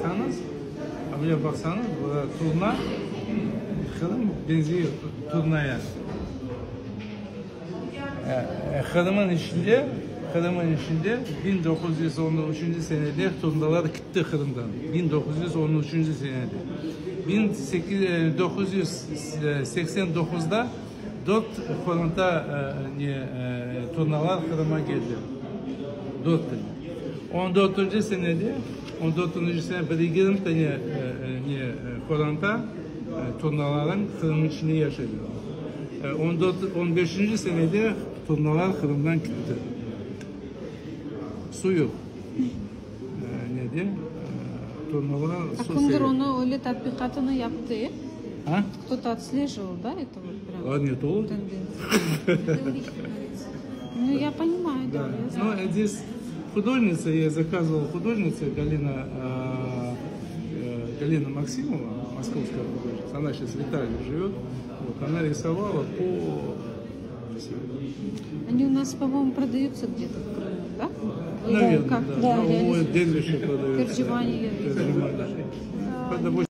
Baksanız turna Kırım benziyor turnaya. Kırım'ın içinde 1913 senede turnalar gitti Kırım'dan. 1913 senede. 1989'da 4 koronta turnalar Kırım'a geldi. 4 14. senede 14. sene bir 20 tane koronta turnaların Kırım'ın içinde yaşadı. 15. senede turnalar Kırım'dan gitti. Su yok. Neydi? Turnalar su Akındır onu öyle tatbikatını yaptı. А? Кто-то отслеживал, да, это вот прям? А нет, Ну, я понимаю, да. Ну, здесь художница, я заказывал художница Галина Максимова, московская художница, она сейчас в Италии живет, вот, она рисовала по... Они у нас, по-моему, продаются где-то в Крыму, да? Наверное, как, да. Ну, Дервиши продаются. Кирджимане. Да.